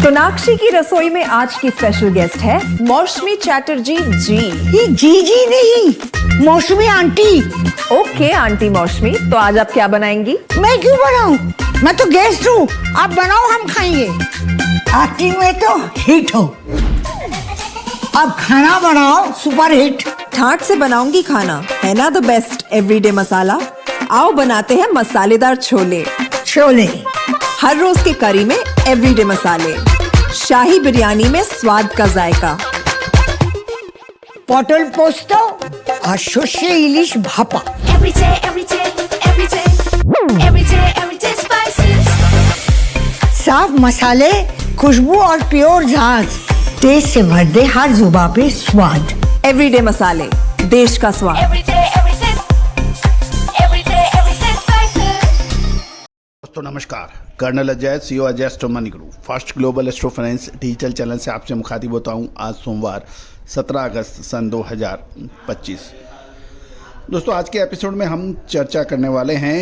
सोनाक्षी की रसोई में आज की स्पेशल गेस्ट है मौसमी चैटर्जी जी। ये जी नहीं, मौसमी आंटी। ओके आंटी मौसमी, तो आज आप क्या बनाएंगी? मैं क्यों बनाऊं? मैं तो गेस्ट हूँ, आप बनाओ हम खाएंगे। एक्टिंग में तो हिट हो, अब खाना बनाओ सुपर हिट। ठाट से बनाऊंगी खाना, है ना द बेस्ट एवरीडे मसाला। आओ बनाते हैं मसालेदार छोले। छोले हर रोज के करी में एवरीडे मसाले, शाही बिरयानी में स्वाद का जायका। পটল পোস্ত আর সর্ষে ইলিশ ভাপা। साफ मसाले, खुशबू और प्योर झांझ, टेस्ट से भर दे हर जुबान पे स्वाद। एवरीडे मसाले, देश का स्वाद। दोस्तों नमस्कार, colonel Ajay CEO Ajay astro money group first global astro finance digital channel से आपसे मुखातिब होता हूं। आज सोमवार 17 अगस्त सन 2025। दोस्तों आज के एपिसोड में हम चर्चा करने वाले हैं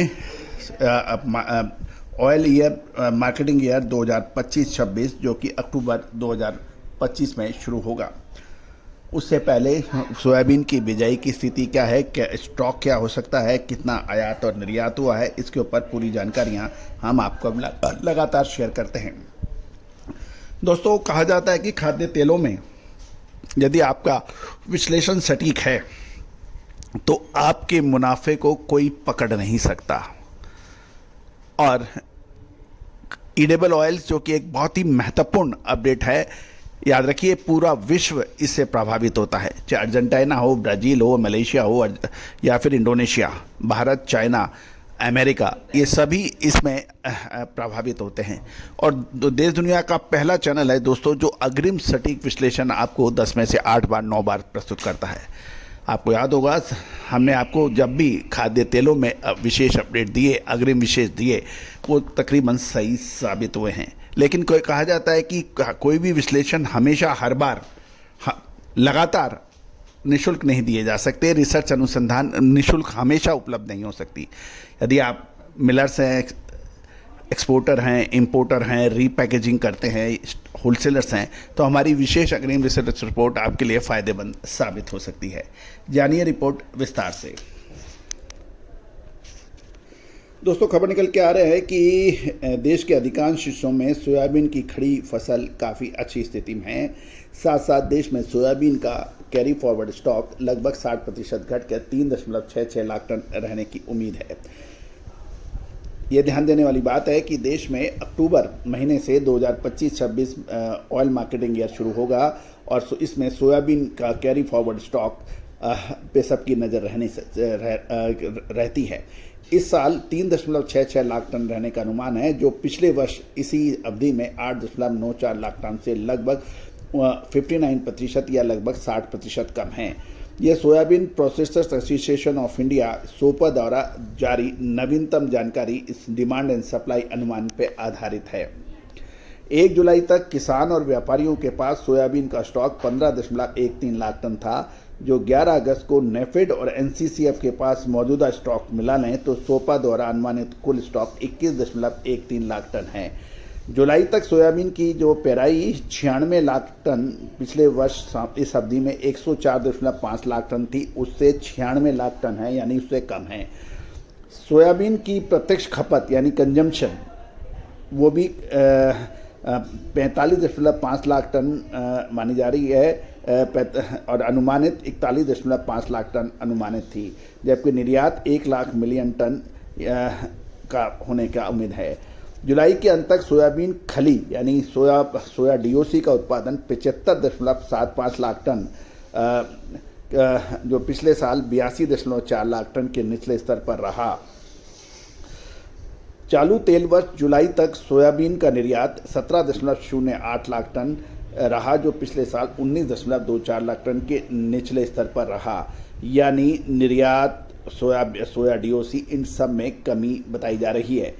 ऑयल ईयर मार्केटिंग ईयर 2025-26 जो कि अक्टूबर 2025 में शुरू होगा। उससे पहले सोयाबीन की बिजाई की स्थिति क्या है, क्या स्टॉक क्या हो सकता है, कितना आयात और निर्यात हुआ है, इसके ऊपर पूरी जानकारियां हम आपको लगातार शेयर करते हैं। दोस्तों कहा जाता है कि खाद्य तेलों में यदि आपका विश्लेषण सटीक है तो आपके मुनाफे को कोई पकड़ नहीं सकता। और ईडेबल ऑयल्स जो कि एक बहुत ही महत्वपूर्ण अपडेट है, याद रखिए पूरा विश्व इससे प्रभावित होता है, चाहे अर्जेंटीना हो, ब्राज़ील हो, मलेशिया हो या फिर इंडोनेशिया, भारत, चाइना, अमेरिका, ये सभी इसमें प्रभावित होते हैं। और देश दुनिया का पहला चैनल है दोस्तों जो अग्रिम सटीक विश्लेषण आपको 10 में से 8 बार 9 बार प्रस्तुत करता है। आपको याद होगा हमने आपको जब भी खाद्य तेलों में विशेष अपडेट दिए, अग्रिम विशेष दिए, वो तकरीबन सही साबित हुए हैं। लेकिन कोई कहा जाता है कि कोई भी विश्लेषण हमेशा हर बार लगातार निशुल्क नहीं दिए जा सकते। रिसर्च अनुसंधान निशुल्क हमेशा उपलब्ध नहीं हो सकती। यदि आप मिलर्स हैं, एक्सपोर्टर हैं, इंपोर्टर हैं, रीपैकेजिंग करते हैं, होलसेलर्स हैं, तो हमारी विशेष अग्रिम रिसर्च रिपोर्ट आपके लिए फ़ायदेमंद साबित हो सकती है। जानिए रिपोर्ट विस्तार से। दोस्तों खबर निकल के आ रहा है कि देश के अधिकांश हिस्सों में सोयाबीन की खड़ी फसल काफ़ी अच्छी स्थिति में है। साथ साथ देश में सोयाबीन का कैरी फॉरवर्ड स्टॉक लगभग 60% घटकर 3.66 लाख टन रहने की उम्मीद है। ये ध्यान देने वाली बात है कि देश में अक्टूबर महीने से 2025-26 ऑयल मार्केटिंग ईयर शुरू होगा और इसमें सोयाबीन का कैरी फॉरवर्ड स्टॉक पे सबकी नज़र रहती है। इस साल 3.66 लाख टन रहने का अनुमान है, जो पिछले वर्ष इसी अवधि में 8.94 लाख टन से लगभग 59% या लगभग 60% कम है। यह soybean processors association of India SOPA द्वारा जारी नवीनतम जानकारी इस डिमांड एंड सप्लाई अनुमान पर आधारित है। 1 जुलाई तक किसान और व्यापारियों के पास सोयाबीन का स्टॉक 15.13 लाख टन था, जो 11 अगस्त को नेफेड और एनसीसीएफ के पास मौजूदा स्टॉक मिला लें तो सोपा द्वारा अनुमानित कुल स्टॉक 21.13 लाख टन है। जुलाई तक सोयाबीन की जो पेराई 96 लाख टन पिछले वर्ष इस अवधि में 104.5 लाख टन थी, उससे 96 लाख टन है, यानी उससे कम है। सोयाबीन की प्रत्यक्ष खपत यानी कंजम्पशन वो भी 45.5 लाख टन मानी जा रही है और अनुमानित 41.5 लाख टन अनुमानित थी, जबकि निर्यात 1 लाख मिलियन टन का होने का उम्मीद है। जुलाई के अंत तक सोयाबीन खली यानी सोया डीओसी का उत्पादन 75.75 लाख टन जो पिछले साल 82.4 लाख टन के निचले स्तर पर रहा। चालू तेल वर्ष जुलाई तक सोयाबीन का निर्यात 17.08 लाख टन रहा, जो पिछले साल 19.24 लाख टन के निचले स्तर पर रहा। यानी निर्यात, सोया डीओसी, इन सब में कमी बताई जा रही है।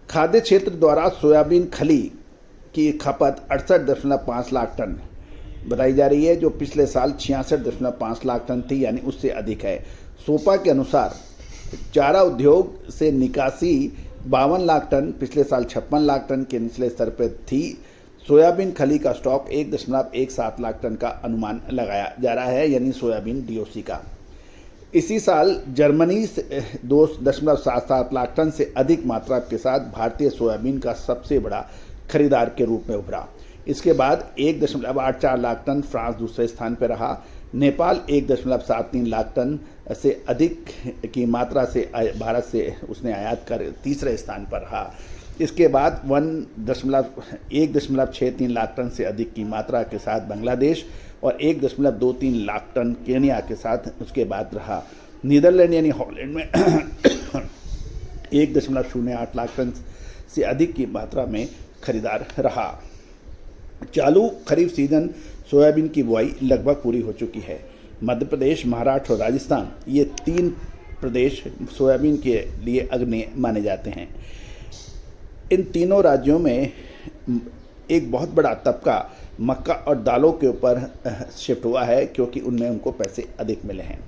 खाद्य क्षेत्र द्वारा सोयाबीन खली की खपत 68.5 लाख टन बताई जा रही है, जो पिछले साल 66.5 लाख टन थी, यानी उससे अधिक है। सोपा के अनुसार चारा उद्योग से निकासी 52 लाख टन पिछले साल 56 लाख टन के निचले स्तर पर थी। सोयाबीन खली का स्टॉक 1.17 लाख टन का अनुमान लगाया जा रहा है, यानी सोयाबीन डीओसी का। इसी साल जर्मनी 2.77 लाख टन से अधिक मात्रा के साथ भारतीय सोयाबीन का सबसे बड़ा खरीदार के रूप में उभरा। इसके बाद 1.84 लाख टन फ्रांस दूसरे स्थान पर रहा। नेपाल 1.73 लाख टन से अधिक की मात्रा से भारत से उसने आयात कर तीसरे स्थान पर रहा। इसके बाद 1.63 लाख टन से अधिक की मात्रा के साथ बांग्लादेश और 1.23 लाख टन केनिया के साथ उसके बाद रहा। नीदरलैंड यानी हॉलैंड में 1.08 लाख टन से अधिक की मात्रा में खरीदार रहा। चालू खरीफ सीजन सोयाबीन की बुआई लगभग पूरी हो चुकी है। मध्य प्रदेश, महाराष्ट्र और राजस्थान ये 3 प्रदेश सोयाबीन के लिए अग्रणी माने जाते हैं। इन तीनों राज्यों में एक बहुत बड़ा तबका मक्का और दालों के ऊपर शिफ्ट हुआ है, क्योंकि उनमें उनको पैसे अधिक मिले हैं।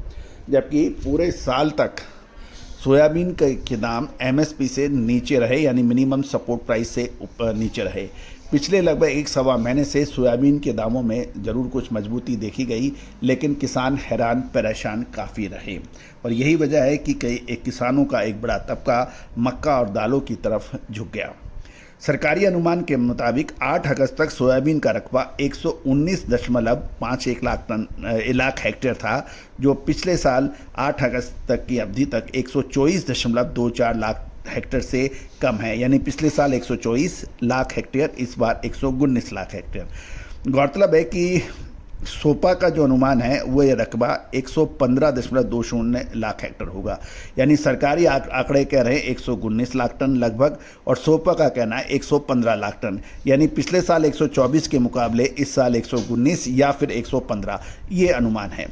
जबकि पूरे साल तक सोयाबीन के दाम एमएसपी से नीचे रहे, यानी मिनिमम सपोर्ट प्राइस से ऊपर नीचे रहे। पिछले लगभग 1-1.25 महीने से सोयाबीन के दामों में ज़रूर कुछ मजबूती देखी गई, लेकिन किसान हैरान परेशान काफ़ी रहे। और यही वजह है कि किसानों का एक बड़ा तबका मक्का और दालों की तरफ झुक गया। सरकारी अनुमान के मुताबिक 8 अगस्त तक सोयाबीन का रकबा 119.51 लाख हेक्टेयर था, जो पिछले साल 8 अगस्त तक की अवधि तक 124.24 लाख हेक्टेयर से कम है। यानी पिछले साल 124 लाख हेक्टेयर, इस बार 119 लाख हेक्टेयर। गौरतलब है कि सोपा का जो अनुमान है वो ये रकबा 115.20 लाख हेक्टेयर होगा। यानी सरकारी आंकड़े कह रहे हैं 119 लाख टन लगभग, और सोपा का कहना है 115 लाख टन। यानी पिछले साल 124 के मुकाबले इस साल 119 या फिर 115, ये अनुमान है।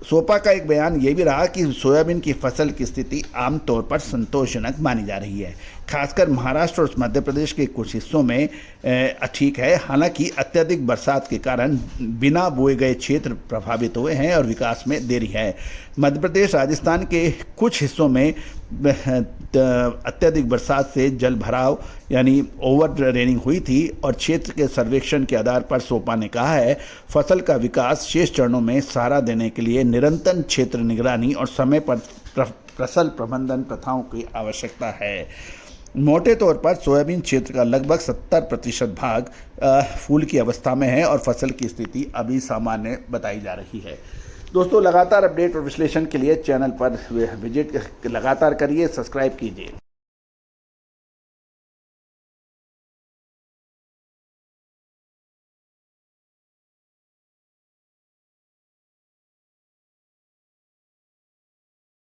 सोपा का एक बयान ये भी रहा कि सोयाबीन की फसल की स्थिति आमतौर पर संतोषजनक मानी जा रही है। खासकर महाराष्ट्र और मध्य प्रदेश के कुछ हिस्सों में ठीक है। हालांकि अत्यधिक बरसात के कारण बिना बोए गए क्षेत्र प्रभावित हुए हैं और विकास में देरी है। मध्य प्रदेश, राजस्थान के कुछ हिस्सों में अत्यधिक बरसात से जल भराव यानी ओवर रेनिंग हुई थी, और क्षेत्र के सर्वेक्षण के आधार पर सोपा ने कहा है फसल का विकास शेष चरणों में सहारा देने के लिए निरंतर क्षेत्र निगरानी और समय पर फसल प्रबंधन प्रथाओं की आवश्यकता है। मोटे तौर पर सोयाबीन क्षेत्र का लगभग 70% भाग फूल की अवस्था में है और फसल की स्थिति अभी सामान्य बताई जा रही है। दोस्तों, लगातार अपडेट और विश्लेषण के लिए चैनल पर विजिट लगातार करिए, सब्सक्राइब कीजिए।